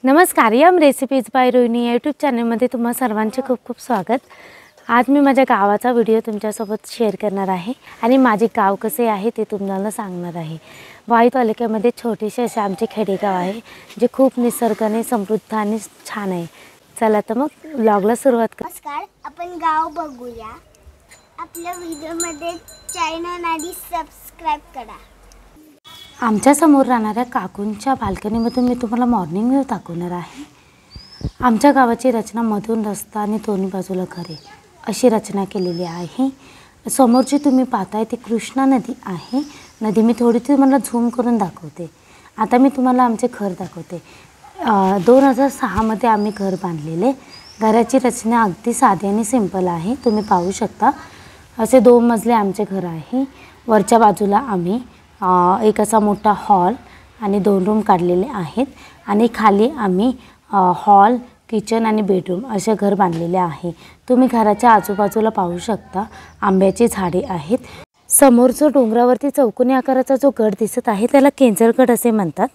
नमस्कार, yum recipes by Rohini YouTube चॅनलमध्ये तुम्हा सर्वांचे खूप खूप स्वागत। आज मी माझ्या गावाचा व्हिडिओ तुमच्यासोबत शेअर करणार आहे आणि माझे गाव कसे आहे ते तुम्हाला सांगणार आहे। वाई तालुक्यामध्ये छोटेसे असे आमचे खेडेगाव आहे जे खूप निसर्गाने समृद्ध आणि छान आहे। चला तर मग व्लॉगला सुरुवात करू। नमस्कार, आपण गाव बघूया। आपल्या व्हिडिओमध्ये चॅनल आणि सबस्क्राइब करा। आमच्या समोर राहणाऱ्या काकूंच्या बाल्कनीमधून मी तुम्हाला मॉर्निंग व्ह्यू दाखवणार आहे। आमच्या गावाची रचना मधून रस्ता आणि दोन्ही बाजूला घरे अशी रचना केलेली आहे। समोरची तुम्ही पाहताय ती कृष्णा नदी आहे। नदी मी थोडी तुम्हाला झूम करून दाखवते। आता मी तुम्हाला आमचे घर दाखवते। 2006 मध्ये आम्ही घर बांधलेले। घराची रचना अगदी साधी आणि सिंपल आहे। तुम्ही पाहू शकता असे 2 मजले आमचे घर आहे। वरच्या बाजूला आम्ही एक असा मोठा हॉल आणि 2 रूम काढलेले आहेत आणि खाली आम्ही हॉल, किचन आणि बेडरूम असे घर बांधलेले आहे। तुम्ही घराच्या आजूबाजूला पाहू शकता आंब्याची झाडे आहेत। समोरचा डोंगरावरती चौकोनी आकाराचा जो गड दिसत आहे त्याला केंजरगड असे म्हणतात।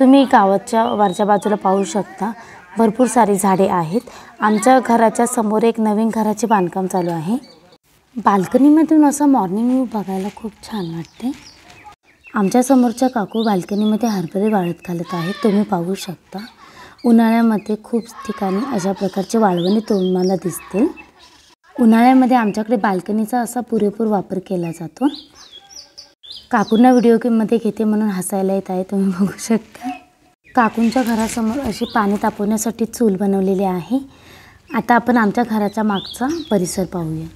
तुम्ही गावाच्या वरच्या बाजूला पाहू शकता भरपूर सारी झाडे आहेत। आमच्या घराच्या समोर एक नवीन घराचे बांधकाम चालू आहे। बाल्कनीमधून असं मॉर्निंग व्ह्यू बघायला खूप छान वाटते। आमच्या समोरच्या काकू बाल्कनीमध्ये हरभरे वाळत घालत आहेत। तुम्ही पाहू शकता उन्हाळ्यामध्ये खूप ठिकाणी अशा प्रकारचे वाळवणे तुम्हाला दिसतील। उन्हाळ्यामध्ये आमच्याकडे बाल्कनीचा असा पुरेपूर वापर केला जातो। काकूंना व्हिडिओ गेममध्ये घेते म्हणून हसायला येत आहे, तुम्ही बघू शकता। काकूंच्या घरासमोर अशी पाणी तापवण्यासाठी चूल बनवलेली आहे। आता आपण आमच्या घराच्या मागचा परिसर पाहूया।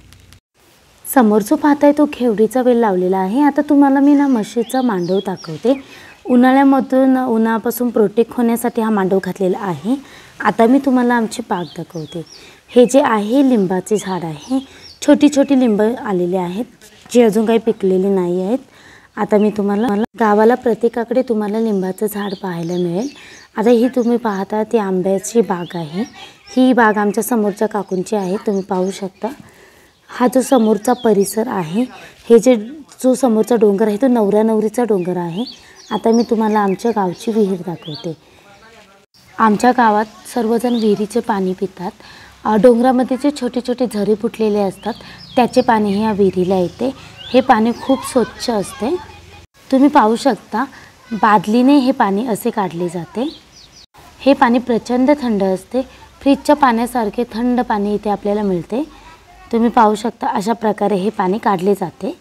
समोर जो पाहताय तो घेवडीचा वेल लावलेला आहे। आता तुम्हाला मी म्हशीचा मांडव दाखवते। उन्हाळ्यामधून उन्हापासून प्रोटेक्ट होण्यासाठी हा मांडव घातलेला आहे। आता मी तुम्हाला आमची बाग दाखवते। हे जे आहे लिंबाचे झाड आहे। छोटी छोटी लिंब आलेली आहेत जे अजून काही पिकलेली नाही आहेत। आता मी तुम्हाला गावाला प्रत्येकाकडे तुम्हाला लिंबाचं झाड पाहायला मिळेल। आता ही तुम्ही पाहता ती आंब्याची बाग आहे। ही बाग आमच्या समोरच्या काकूंची आहे। तुम्ही पाहू शकता हा जो समोरचा परिसर आहे, हे जो समोरचा डोंगर आहे तो नवरा नवरीचा डोंगर आहे। आता मी तुम्हाला आमच्या गावची विहीर दाखवते। आमच्या गावात सर्वजण विहिरीचे पाणी पितात। डोंगरामध्ये जे छोटे छोटे झरे फुटलेले असतात त्याचे पाणी हे या विहिरीला येते। हे पाणी खूप स्वच्छ असते। तुम्ही पाहू शकता बादलीने हे पाणी असे काढले जाते। हे पाणी प्रचंड थंड असते। फ्रीजच्या पाण्यासारखे थंड पाणी इथे आपल्याला मिळते। तुम्ही पाहू शकता अशा प्रकारे हे पाणी काढले जाते।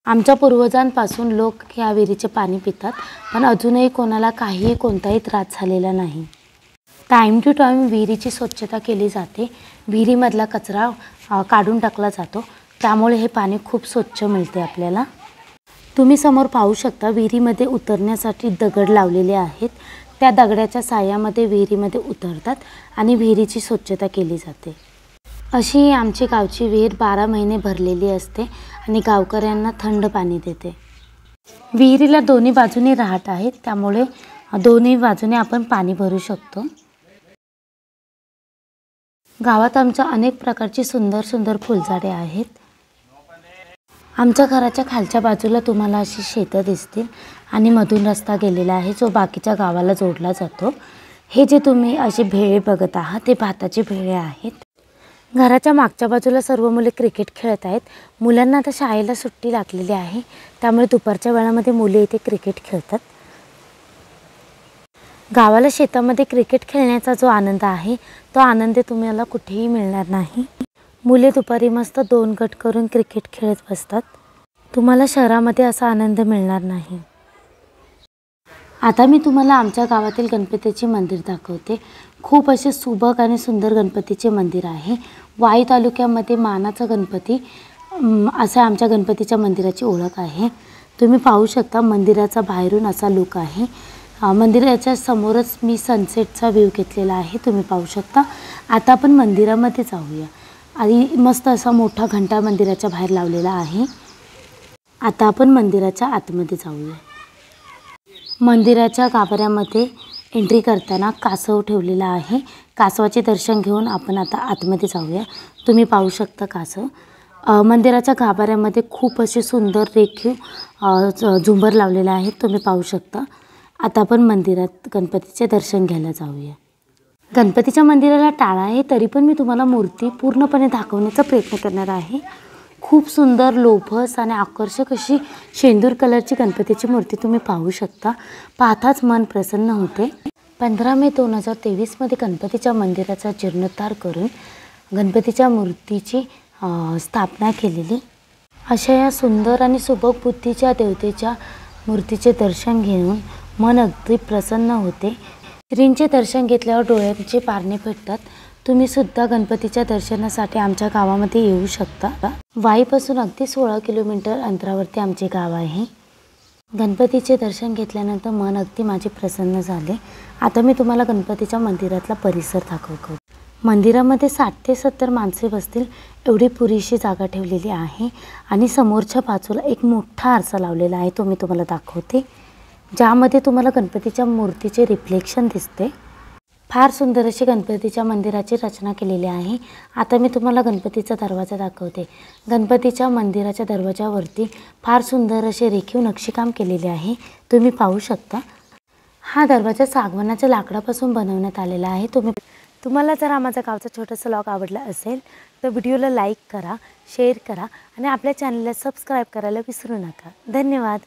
आमच्या पूर्वजांपासून लोक ह्या विहिरीचे पाणी पितात, पण अजूनही कोणाला कोणताही त्रास झालेला नाही। टाइम टू टाइम विहिरीची स्वच्छता केली जाते। विहिरीमधला कचरा काढून टाकला जातो, त्यामुळे हे पाणी खूप स्वच्छ मिळते आपल्याला। तुम्ही समोर पाहू शकता विहिरीमध्ये उतरण्यासाठी दगड लावलेले आहेत। त्या दगडाच्या साह्यामध्ये विहिरीमध्ये उतरतात आणि विहिरीची स्वच्छता केली जाते। अशी आमची गावची विहीर 12 महिने भरलेली असते आणि गावकऱ्यांना थंड पाणी देते। विहिरीला दोन्ही बाजूने राहत आहेत, त्यामुळे दोन्ही बाजूने आपण पाणी भरू शकतो। गावात आमच्या अनेक प्रकारची सुंदर सुंदर फुलझाडे आहेत। आमच्या घराच्या खालच्या बाजूला तुम्हाला अशी शेतं दिसतील आणि मधून रस्ता गेलेला आहे जो बाकीच्या गावाला जोडला जातो। हे जे तुम्ही असे भेळे बघत आहात ते भाताचे भेळे आहेत। घराच्या मागच्या बाजूला सर्व मुले क्रिकेट खेळत आहेत। मुलांना आता शाळेला सुट्टी लागलेली आहे, त्यामुळे दुपारच्या वेळामध्ये मुले इथे क्रिकेट खेळतात। गावाला शेतामध्ये क्रिकेट खेळण्याचा जो आनंद आहे तो आनंद तुम्हाला कुठेही मिळणार नाही। मुले दुपारी मस्त 2 गट करून क्रिकेट खेळत बसतात। तुम्हाला शहरामध्ये असा आनंद मिळणार नाही। आता मी तुम्हाला आमच्या गावातील गणपतीचे मंदिर दाखवते। खूप असे सुबक आणि सुंदर गणपतीचे मंदिर आहे। वाई तालुक्यामध्ये मानाचा गणपती असा आमच्या गणपतीच्या मंदिराची ओळख आहे। तुम्ही पाहू शकता मंदिराचा बाहेरून असा लुक आहे। मंदिराच्या समोरच मी सनसेटचा व्ह्यू घेतलेला आहे, तुम्ही पाहू शकता। आता आपण मंदिरामध्ये जाऊया आणि मस्त असा मोठा घंटा मंदिराच्या बाहेर लावलेला आहे। आता आपण मंदिराच्या आतमध्ये जाऊया। मंदिराच्या गाभाऱ्यामध्ये एंट्री करताना कासव ठेवलेला आहे। कासवाचे दर्शन घेऊन आपण आता आतमध्ये जाऊया। तुम्ही पाहू शकता कासव। मंदिराच्या गाभाऱ्यामध्ये खूप असे सुंदर रेखीव झुंबर लावलेले आहेत, तुम्ही पाहू शकता। आता आपण मंदिरात गणपतीचे दर्शन घ्यायला जाऊया. गणपतीच्या मंदिराला टाळा आहे, तरी पण मी तुम्हाला मूर्ती पूर्णपणे दाखवण्याचा प्रयत्न करणार आहे. खूप सुंदर लोभस आणि आकर्षक अशी शेंदूर कलरची गणपतीची मूर्ती तुम्ही पाहू शकता. पाहताच मन प्रसन्न होते. 15 मे 2023 गणपतीच्या मंदिराचा जीर्णोद्धार करून गणपतीच्या मूर्तीची स्थापना केलेली. अशा या सुंदर आणि सुबक बुद्धीच्या देवतेच्या मूर्तीचे दर्शन घेऊन मन अगदी प्रसन्न होते. श्रींचे दर्शन घेतल्यावर डोळ्यांचे पारणे फेटतात. तुम्ही सुद्धा गणपतीच्या दर्शनासाठी आमच्या गावामध्ये येऊ शकता. वाईपासून अगदी 16 किलोमीटर अंतरावरती आमचे गाव आहे. गणपतीचे दर्शन घेतल्यानंतर मन अगदी माझे प्रसन्न झाले. आता मी तुम्हाला गणपतीच्या मंदिरातला परिसर दाखवतो. मंदिरामध्ये 60 ते 70 माणसे बसतील एवढी पुरेशी जागा ठेवलेली आहे आणि समोरच्या बाजूला एक मोठा आरसा लावलेला आहे, तो मी तुम्हाला दाखवते, ज्यामध्ये तुम्हाला गणपतीच्या मूर्तीचे रिफ्लेक्शन दिसते. फार सुंदर अशी गणपतीच्या मंदिराची रचना केलेली आहे. आता मी तुम्हाला गणपतीचा दरवाजा दाखवते. गणपतीच्या मंदिराच्या दरवाजावरती फार सुंदर असे रेखीव नक्षीकाम केलेले आहे, तुम्ही पाहू शकता. हा दरवाजा सागवानाच्या लाकडापासून बनवण्यात आलेला आहे. तुम्हाला जर माझा गावचा छोटासा व्लॉग आवडला असेल तर व्हिडिओला लाईक करा, शेअर करा आणि आपल्या चॅनलला सबस्क्राईब करायला विसरू नका. धन्यवाद.